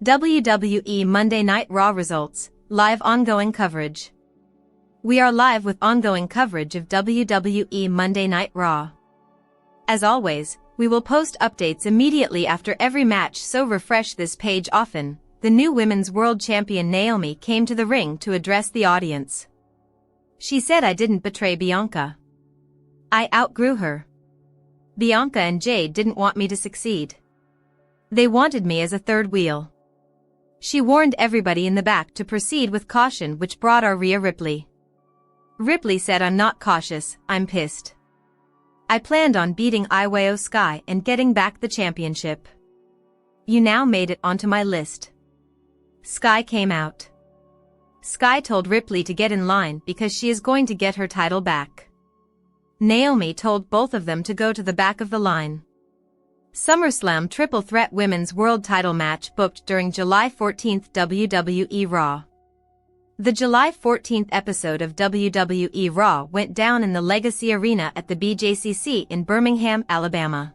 WWE Monday Night Raw results, live ongoing coverage. We are live with ongoing coverage of WWE Monday Night Raw. As always, we will post updates immediately after every match, so refresh this page often. The new Women's World Champion Naomi came to the ring to address the audience. She said, "I didn't betray Bianca. I outgrew her. Bianca and Jade didn't want me to succeed. They wanted me as a third wheel." She warned everybody in the back to proceed with caution, which brought our Rhea Ripley. Ripley said, "I'm not cautious, I'm pissed. I planned on beating IYO SKY and getting back the championship. You now made it onto my list." Sky came out. Sky told Ripley to get in line because she is going to get her title back. Naomi told both of them to go to the back of the line. SummerSlam Triple Threat Women's World Title match booked during July 14th WWE Raw. The July 14th episode of WWE Raw went down in the Legacy Arena at the BJCC in Birmingham, Alabama.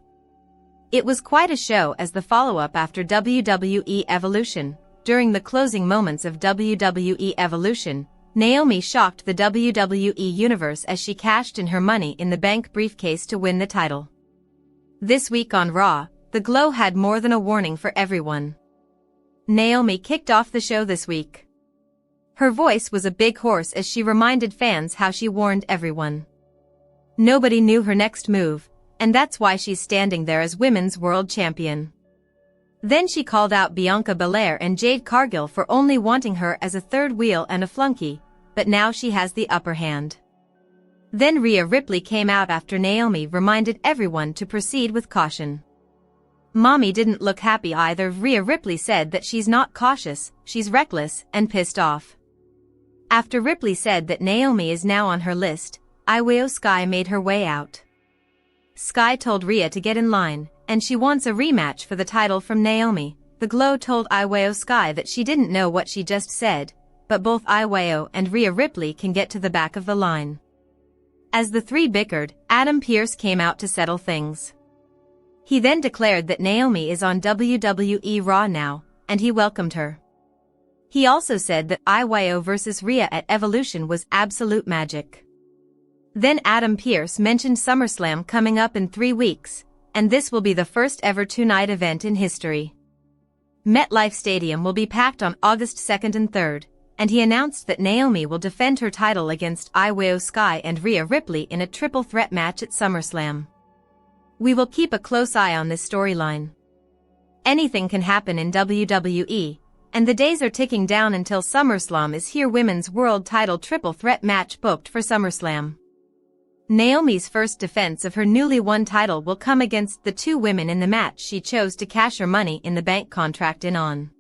It was quite a show as the follow-up after WWE Evolution. During the closing moments of WWE Evolution, Naomi shocked the WWE Universe as she cashed in her Money in the Bank briefcase to win the title. This week on Raw, the glow had more than a warning for everyone. Naomi kicked off the show this week. Her voice was a big horse as she reminded fans how she warned everyone. Nobody knew her next move, and that's why she's standing there as Women's World Champion. Then she called out Bianca Belair and Jade Cargill for only wanting her as a third wheel and a flunky, but now she has the upper hand. Then Rhea Ripley came out after Naomi reminded everyone to proceed with caution. Mommy didn't look happy either. Rhea Ripley said that she's not cautious, she's reckless and pissed off. After Ripley said that Naomi is now on her list, IYO SKY made her way out. Sky told Rhea to get in line, and she wants a rematch for the title from Naomi. The Glow told IYO SKY that she didn't know what she just said, but both IYO and Rhea Ripley can get to the back of the line. As the three bickered, Adam Pearce came out to settle things. He then declared that Naomi is on WWE Raw now, and he welcomed her. He also said that IYO vs Rhea at Evolution was absolute magic. Then Adam Pearce mentioned SummerSlam coming up in 3 weeks, and this will be the first ever two-night event in history. MetLife Stadium will be packed on August 2nd and 3rd, and he announced that Naomi will defend her title against IYO SKY and Rhea Ripley in a triple threat match at SummerSlam. We will keep a close eye on this storyline. Anything can happen in WWE, and the days are ticking down until SummerSlam is here. Women's World Title triple threat match booked for SummerSlam. Naomi's first defense of her newly won title will come against the two women in the match she chose to cash her Money in the Bank contract in on.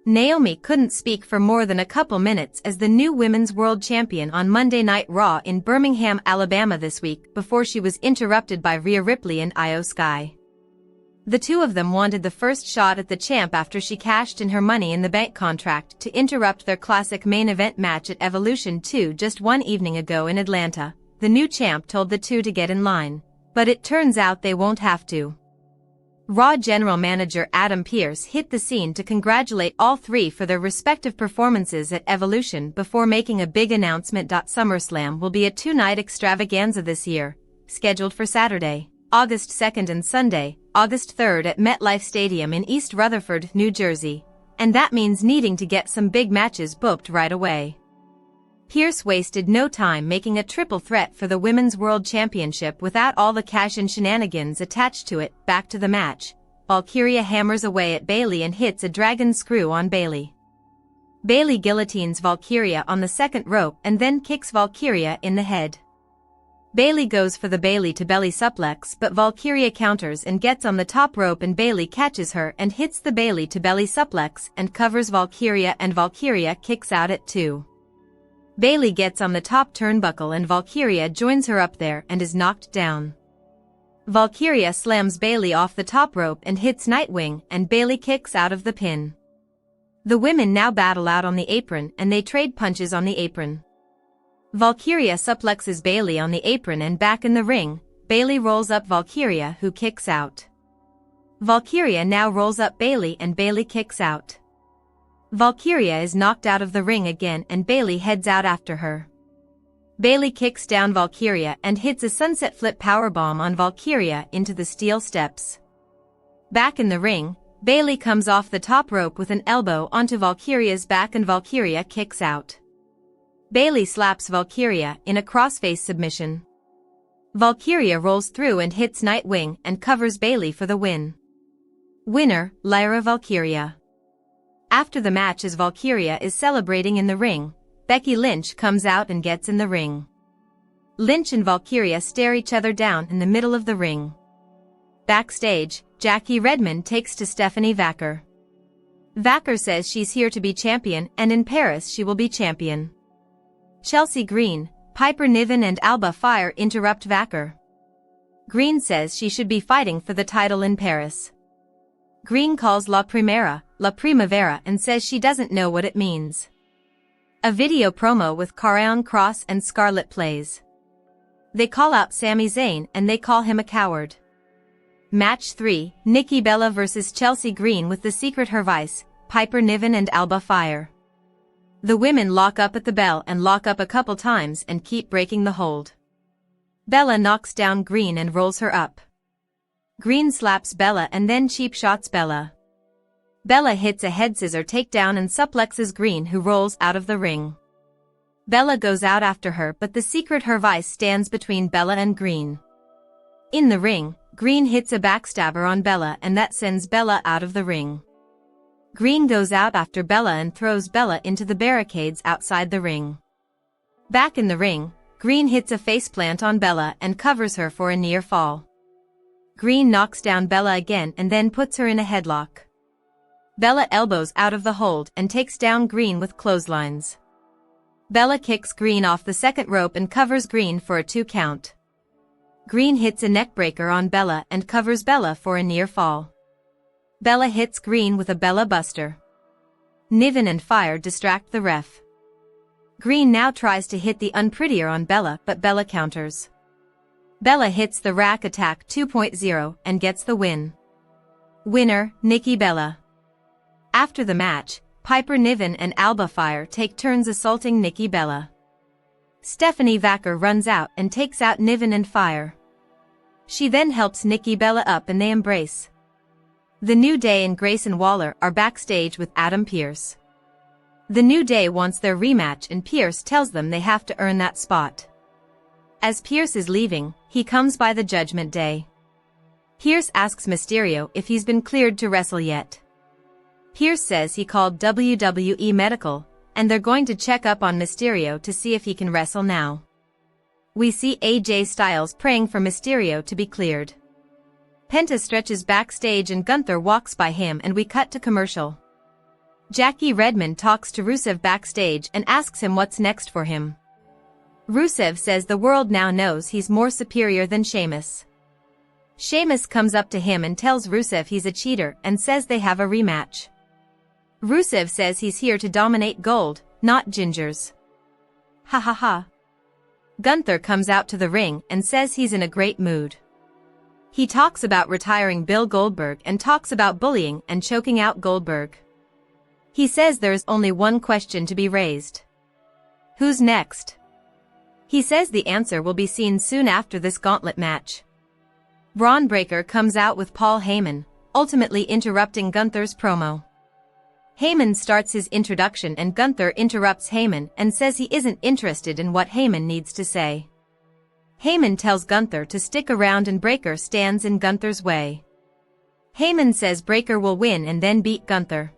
Naomi couldn't speak for more than a couple minutes as the new Women's World Champion on Monday Night Raw in Birmingham, Alabama this week before she was interrupted by Rhea Ripley and IYO SKY. The two of them wanted the first shot at the champ after she cashed in her Money in the Bank contract to interrupt their classic main event match at Evolution 2 just one evening ago in Atlanta. The new champ told the two to get in line, but it turns out they won't have to. Raw General Manager Adam Pearce hit the scene to congratulate all three for their respective performances at Evolution before making a big announcement. SummerSlam will be a two-night extravaganza this year, scheduled for Saturday, August 2nd and Sunday, August 3rd at MetLife Stadium in East Rutherford, New Jersey, and that means needing to get some big matches booked right away. Pearce wasted no time making a triple threat for the Women's World Championship without all the cash-in shenanigans attached to it. Back to the match, Valkyria hammers away at Bayley and hits a dragon screw on Bayley. Bayley guillotines Valkyria on the second rope and then kicks Valkyria in the head. Bayley goes for the Bayley to belly suplex, but Valkyria counters and gets on the top rope, and Bayley catches her and hits the Bayley to belly suplex and covers Valkyria, and Valkyria kicks out at 2. Bayley gets on the top turnbuckle and Valkyria joins her up there and is knocked down. Valkyria slams Bayley off the top rope and hits Nightwing, and Bayley kicks out of the pin. The women now battle out on the apron and they trade punches on the apron. Valkyria suplexes Bayley on the apron, and back in the ring, Bayley rolls up Valkyria, who kicks out. Valkyria now rolls up Bayley and Bayley kicks out. Valkyria is knocked out of the ring again and Bayley heads out after her. Bayley kicks down Valkyria and hits a sunset flip powerbomb on Valkyria into the steel steps. Back in the ring, Bayley comes off the top rope with an elbow onto Valkyria's back and Valkyria kicks out. Bayley slaps Valkyria in a crossface submission. Valkyria rolls through and hits Nightwing and covers Bayley for the win. Winner, Lyra Valkyria. After the match, as Valkyria is celebrating in the ring, Becky Lynch comes out and gets in the ring. Lynch and Valkyria stare each other down in the middle of the ring. Backstage, Jackie Redmond takes to Stephanie Vaquer. Vaquer says she's here to be champion and in Paris she will be champion. Chelsea Green, Piper Niven and Alba Fire interrupt Vaquer. Green says she should be fighting for the title in Paris. Green calls La Primavera and says she doesn't know what it means. A video promo with Karrion Kross and Scarlett plays. They call out Sami Zayn and they call him a coward. Match 3, Nikki Bella vs Chelsea Green with the Secret Hervice, Piper Niven and Alba Fire. The women lock up at the bell and lock up a couple times and keep breaking the hold. Bella knocks down Green and rolls her up. Green slaps Bella and then cheap shots Bella. Bella hits a head scissor takedown and suplexes Green, who rolls out of the ring. Bella goes out after her, but the Secret Hervice stands between Bella and Green. In the ring, Green hits a backstabber on Bella and that sends Bella out of the ring. Green goes out after Bella and throws Bella into the barricades outside the ring. Back in the ring, Green hits a faceplant on Bella and covers her for a near fall. Green knocks down Bella again and then puts her in a headlock. Bella elbows out of the hold and takes down Green with clotheslines. Bella kicks Green off the second rope and covers Green for a 2 count. Green hits a neckbreaker on Bella and covers Bella for a near fall. Bella hits Green with a Bella Buster. Niven and Fire distract the ref. Green now tries to hit the Unprettier on Bella, but Bella counters. Bella hits the Rack Attack 2.0 and gets the win. Winner, Nikki Bella. After the match, Piper Niven and Alba Fire take turns assaulting Nikki Bella. Stephanie Vaquer runs out and takes out Niven and Fire. She then helps Nikki Bella up and they embrace. The New Day and Grayson Waller are backstage with Adam Pearce. The New Day wants their rematch and Pearce tells them they have to earn that spot. As Pearce is leaving, he comes by the Judgment Day. Pearce asks Mysterio if he's been cleared to wrestle yet. Pearce says he called WWE Medical, and they're going to check up on Mysterio to see if he can wrestle now. We see AJ Styles praying for Mysterio to be cleared. Penta stretches backstage and Gunther walks by him and we cut to commercial. Jackie Redmond talks to Rusev backstage and asks him what's next for him. Rusev says the world now knows he's more superior than Sheamus. Sheamus comes up to him and tells Rusev he's a cheater and says they have a rematch. Rusev says he's here to dominate gold, not gingers. Ha ha ha. Gunther comes out to the ring and says he's in a great mood. He talks about retiring Bill Goldberg and talks about bullying and choking out Goldberg. He says there is only one question to be raised. Who's next? He says the answer will be seen soon after this gauntlet match. Braun Breaker comes out with Paul Heyman, ultimately interrupting Gunther's promo. Heyman starts his introduction and Gunther interrupts Heyman and says he isn't interested in what Heyman needs to say. Heyman tells Gunther to stick around and Breaker stands in Gunther's way. Heyman says Breaker will win and then beat Gunther.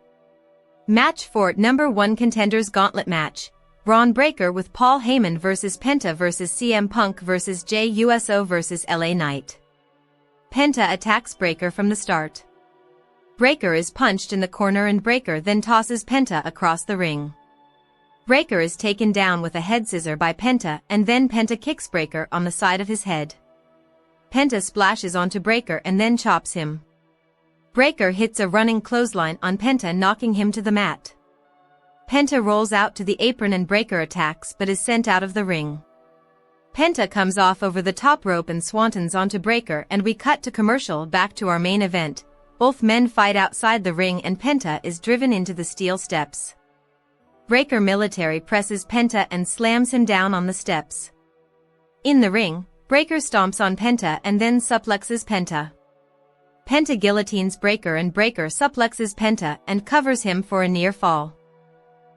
Match 4, number 1 contenders gauntlet match. Braun Breaker with Paul Heyman vs Penta vs CM Punk vs Jey Uso vs LA Knight. Penta attacks Breaker from the start. Breaker is punched in the corner and Breaker then tosses Penta across the ring. Breaker is taken down with a head scissor by Penta and then Penta kicks Breaker on the side of his head. Penta splashes onto Breaker and then chops him. Breaker hits a running clothesline on Penta, knocking him to the mat. Penta rolls out to the apron and Breaker attacks but is sent out of the ring. Penta comes off over the top rope and swantons onto Breaker and we cut to commercial. Back to our main event. both men fight outside the ring and Penta is driven into the steel steps. Breaker military presses Penta and slams him down on the steps. In the ring, Breaker stomps on Penta and then suplexes Penta. Penta guillotines Breaker and Breaker suplexes Penta and covers him for a near fall.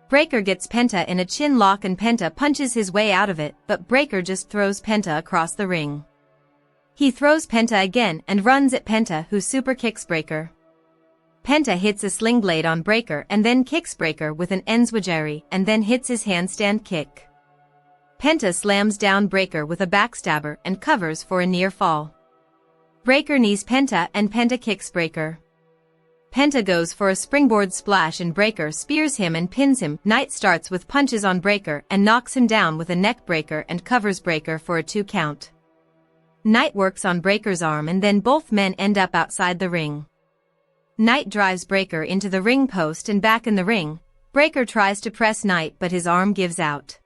Breaker gets Penta in a chin lock and Penta punches his way out of it, but Breaker just throws Penta across the ring. He throws Penta again and runs at Penta, who super kicks Breaker. Penta hits a sling blade on Breaker and then kicks Breaker with an enziguri and then hits his handstand kick. Penta slams down Breaker with a backstabber and covers for a near fall. Breaker knees Penta and Penta kicks Breaker. Penta goes for a springboard splash and Breaker spears him and pins him. Knight starts with punches on Breaker and knocks him down with a neck breaker and covers Breaker for a 2 count. Knight works on Breaker's arm and then both men end up outside the ring. Knight drives Breaker into the ring post and back in the ring. Breaker tries to press Knight but his arm gives out.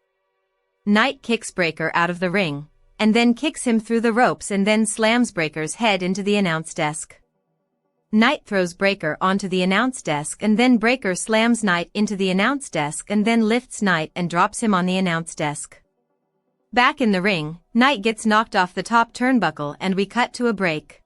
Knight kicks Breaker out of the ring, and then kicks him through the ropes and then slams Breaker's head into the announce desk. Knight throws Breaker onto the announce desk and then Breaker slams Knight into the announce desk and then lifts Knight and drops him on the announce desk. Back in the ring, Knight gets knocked off the top turnbuckle and we cut to a break.